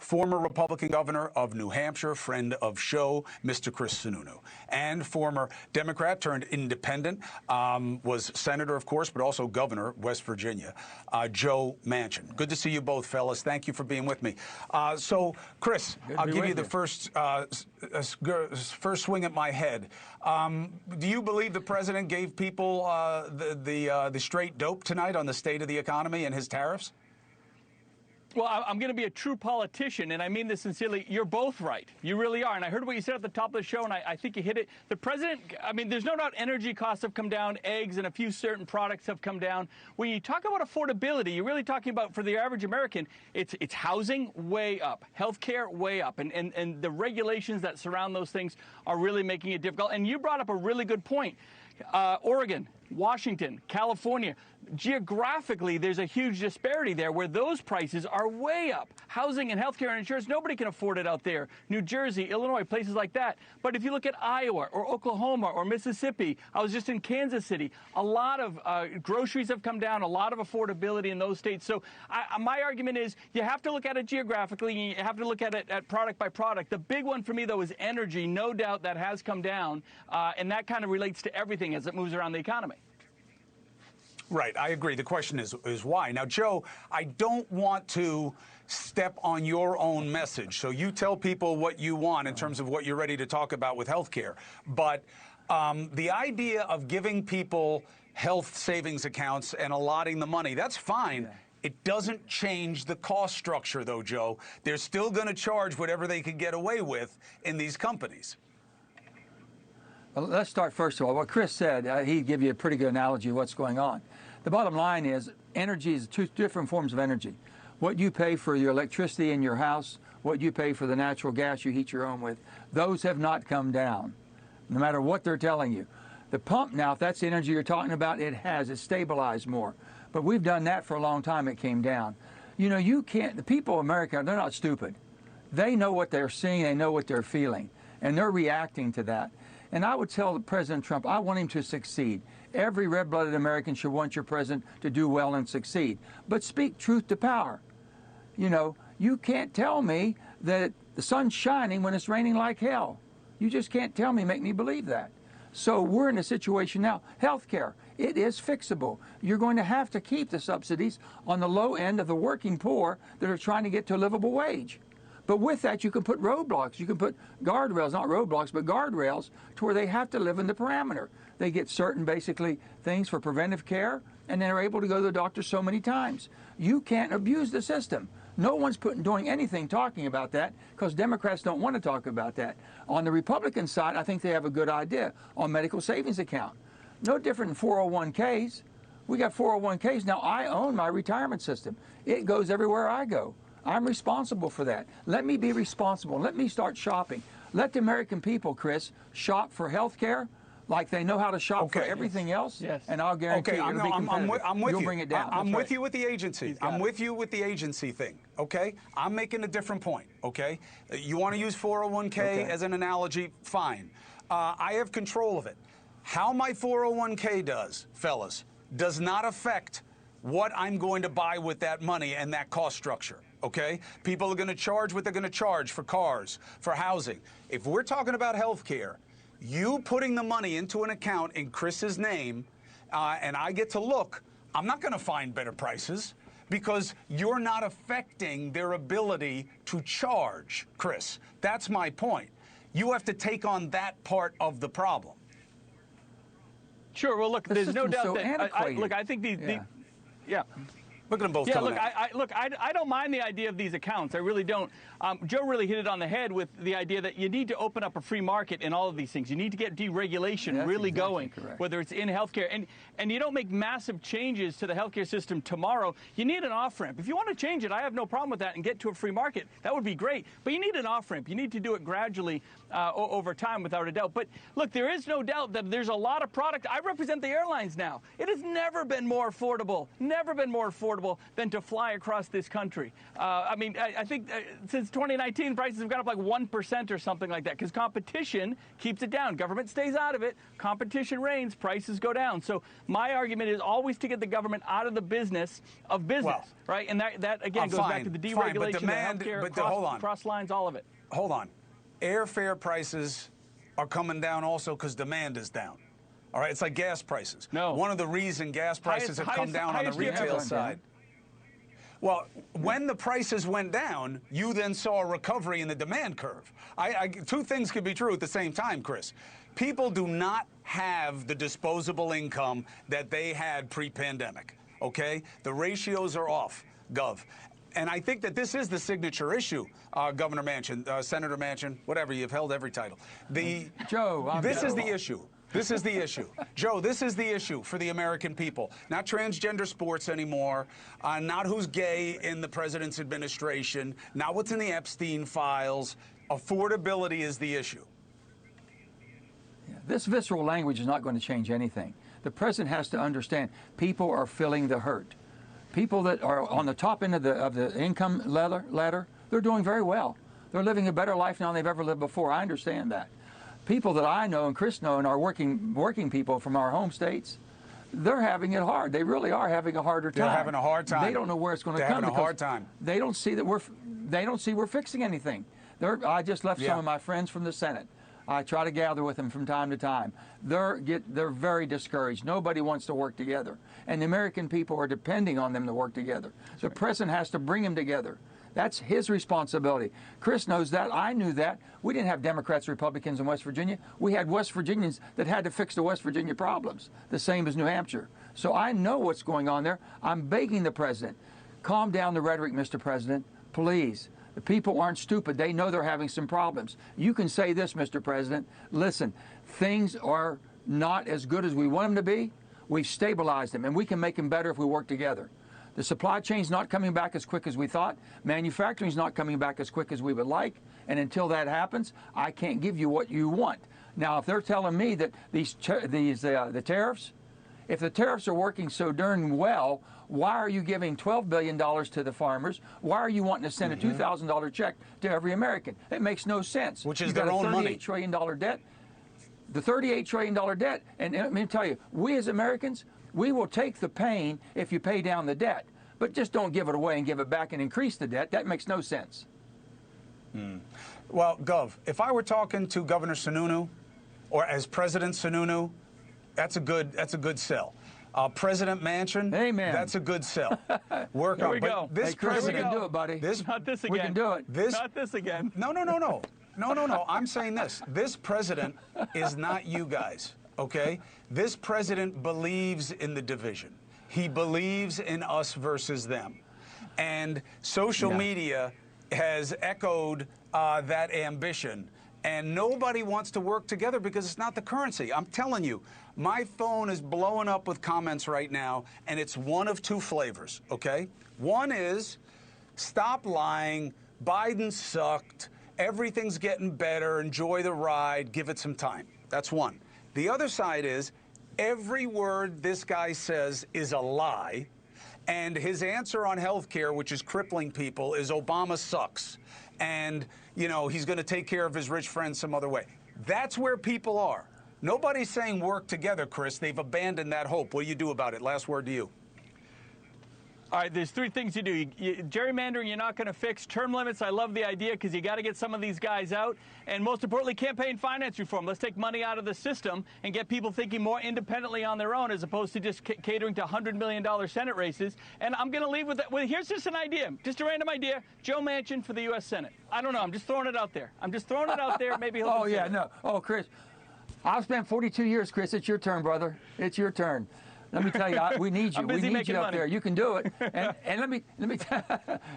former Republican governor of New Hampshire, friend of show, Mr. Chris Sununu, and former Democrat turned independent, was senator, of course, but also governor, West Virginia, Joe Manchin. Good to see you both, fellas. Thank you for being with me. So, Chris, I'll give you the first swing at my head. Do you believe the president gave people the straight dope tonight on the state of the economy and his tariffs? Well, I'm going to be a true politician, and I mean this sincerely. You're both right. You really are. And I heard what you said at the top of the show, and I think you hit it. The president, I mean, there's no doubt energy costs have come down, eggs and a few certain products have come down. When you talk about affordability, you're really talking about, for the average American, it's housing way up, healthcare way up, and the regulations that surround those things are really making it difficult. And you brought up a really good point. Oregon, Washington, California, geographically, there's a huge disparity there where those prices are way up. Housing and healthcare and insurance, nobody can afford it out there. New Jersey, Illinois, places like that. But if you look at Iowa or Oklahoma or Mississippi, I was just in Kansas City, a lot of groceries have come down, a lot of affordability in those states. So my argument is you have to look at it geographically, and you have to look at it at product by product. The big one for me, though, is energy. No doubt that has come down, and that kind of relates to everything as it moves around the economy. Right, I agree. The question is why. Now, Joe, I don't want to step on your own message. So you tell people what you want in terms of what you're ready to talk about with health care. But the idea of giving people health savings accounts and allotting the money, that's fine. Yeah. It doesn't change the cost structure, though, Joe. They're still going to charge whatever they can get away with in these companies. Well, let's start first of all. What Chris said, he'd give you a pretty good analogy of what's going on. The bottom line is energy is two different forms of energy. What you pay for your electricity in your house, what you pay for the natural gas you heat your home with, those have not come down, no matter what they're telling you. The pump now, if that's the energy you're talking about, it's stabilized more. But we've done that for a long time, it came down. You know, you can't, the people of America, they're not stupid. They know what they're seeing, they know what they're feeling, and they're reacting to that. And I would tell President Trump, I want him to succeed. Every red-blooded American should want your president to do well and succeed. But speak truth to power. You know, you can't tell me that the sun's shining when it's raining like hell. You just can't tell me, make me believe that. So we're in a situation now. Healthcare, it is fixable. You're going to have to keep the subsidies on the low end of the working poor that are trying to get to a livable wage. But with that, you can put roadblocks. You can put guardrails, not roadblocks, but guardrails to where they have to live in the parameter. They get certain, basically, things for preventive care, and they're able to go to the doctor so many times. You can't abuse the system. No one's doing anything talking about that because Democrats don't want to talk about that. On the Republican side, I think they have a good idea on medical savings account. No different than 401ks. We got 401ks. Now, I own my retirement system. It goes everywhere I go. I'm responsible for that. Let me be responsible. Let me start shopping. Let the American people, Chris, shop for health care like they know how to shop for everything else. Yes. And I'll guarantee it'll be competitive. I'm with You'll you. Bring it down. I'm with you with the agency. I'm with you with the agency thing, okay? I'm making a different point, okay? You want to use 401k as an analogy, fine. I have control of it. How my 401k does, fellas, does not affect what I'm going to buy with that money and that cost structure. Okay? People are going to charge what they're going to charge for cars, for housing. If we're talking about health care, you putting the money into an account in Chris's name, and I get to look, I'm not going to find better prices because you're not affecting their ability to charge, Chris. That's my point. You have to take on that part of the problem. Sure. Well, look, there's no doubt that I think yeah. Look at them both. Yeah, look, I don't mind the idea of these accounts. I really don't. Joe really hit it on the head with the idea that you need to open up a free market in all of these things. You need to get deregulation really going, whether it's in healthcare. And you don't make massive changes to the healthcare system tomorrow. You need an off-ramp. If you want to change it, I have no problem with that and get to a free market. That would be great. But you need an off-ramp. You need to do it gradually over time, without a doubt. But look, there is no doubt that there's a lot of product. I represent the airlines now. It has never been more affordable. Never been more affordable affordable than to fly across this country. I mean, I think since 2019, prices have gone up like 1% or something like that because competition keeps it down. Government stays out of it. Competition reigns. Prices go down. So my argument is always to get the government out of the business of business, right? And that again goes back to the deregulation, the healthcare, cross lines, all of it. Hold on. Airfare prices are coming down also because demand is down. All right, it's like gas prices. No. One of the reasons gas prices have come down on the retail side. Well, when the prices went down, you then saw a recovery in the demand curve. Two things could be true at the same time, Chris. People do not have the disposable income that they had pre-pandemic, okay? The ratios are off, Gov. And I think that this is the signature issue, Governor Manchin, Senator Manchin, whatever, you've held every title. Joe, this is the issue. This is the issue. Joe, this is the issue for the American people. Not transgender sports anymore, not who's gay in the president's administration, not what's in the Epstein files. Affordability is the issue. Yeah, this visceral language is not going to change anything. The president has to understand people are feeling the hurt. People that are on the top end of the income ladder, they're doing very well. They're living a better life now than they've ever lived before. I understand that. People that I know and Chris know and are working people from our home states, they're having it hard. They really are having a harder time. They're having a hard time. They don't know where it's going to come. They're having a hard time. They don't see that we're fixing anything. I just left some of my friends from the Senate. I try to gather with them from time to time. They're very discouraged. Nobody wants to work together, and the American people are depending on them to work together. The president has to bring them together. That's his responsibility. Chris knows that. I knew that. We didn't have Democrats, Republicans in West Virginia. We had West Virginians that had to fix the West Virginia problems, the same as New Hampshire. So I know what's going on there. I'm begging the president, calm down the rhetoric, Mr. President, please. The people aren't stupid. They know they're having some problems. You can say this, Mr. President. Listen, things are not as good as we want them to be. We've stabilized them, and we can make them better if we work together. The supply chain's not coming back as quick as we thought. Manufacturing's not coming back as quick as we would like. And until that happens, I can't give you what you want. Now, if they're telling me that the tariffs, if the tariffs are working so darn well, why are you giving $12 billion to the farmers? Why are you wanting to send a $2,000 check to every American? It makes no sense. Which is their own money. $38 trillion debt. The $38 trillion debt. And let me tell you, we as Americans, we will take the pain if you pay down the debt. But just don't give it away and give it back and increase the debt. That makes no sense. Well, Gov, if I were talking to Governor Sununu or as President Sununu, that's a good sell. President Manchin, amen. That's a good sell. Work Here on. we go. This president, we can do it, buddy. Not this again. We can do it. Not this again. No. I'm saying this. This president is not you guys. Okay? This president believes in the division. He believes in us versus them. And social media has echoed that ambition. And nobody wants to work together because it's not the currency. I'm telling you, my phone is blowing up with comments right now, and it's one of two flavors, okay? One is, stop lying, Biden sucked, everything's getting better, enjoy the ride, give it some time. That's one. The other side is, every word this guy says is a lie, and his answer on health care, which is crippling people, is Obama sucks. And, you know, he's going to take care of his rich friends some other way. That's where people are. Nobody's saying work together, Chris. They've abandoned that hope. What do you do about it? Last word to you. All right, there's three things you do. Gerrymandering, you're not going to fix. Term limits, I love the idea because you got to get some of these guys out. And most importantly, campaign finance reform. Let's take money out of the system and get people thinking more independently on their own as opposed to just catering to $100 million Senate races. And I'm going to leave with that. Well, here's just an idea, just a random idea. Joe Manchin for the U.S. Senate. I don't know. I'm just throwing it out there. Maybe he'll consider it. No. Oh, Chris, I've spent 42 years, Chris. It's your turn, brother. It's your turn. Let me tell you, we need you. We need you up there. You can do it. And let me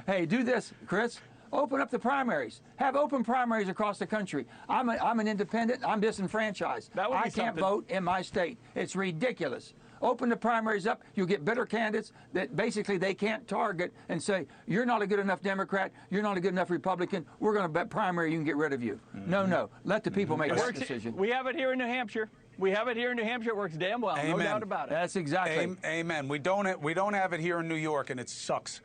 hey, do this, Chris. Open up the primaries. Have open primaries across the country. I'm an independent. I'm disenfranchised. I can't vote in my state. It's ridiculous. Open the primaries up. You'll get better candidates that basically they can't target and say, you're not a good enough Democrat. You're not a good enough Republican. We're going to bet primary you can get rid of you. No. Let the people make that decision. We have it here in New Hampshire. We have it here in New Hampshire. It works damn well. Amen. No doubt about it. That's exactly. Amen. We don't have it here in New York, and it sucks.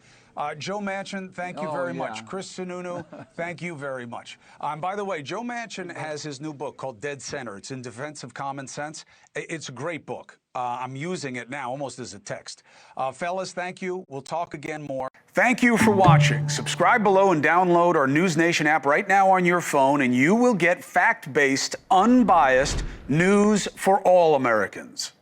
Joe Manchin, thank you very much. Chris Sununu, thank you very much. By the way, Joe Manchin has his new book called Dead Center. It's in defense of common sense. It's a great book. I'm using it now almost as a text. Fellas, thank you. We'll talk again more. Thank you for watching. Subscribe below and download our NewsNation app right now on your phone, and you will get fact-based, unbiased news for all Americans.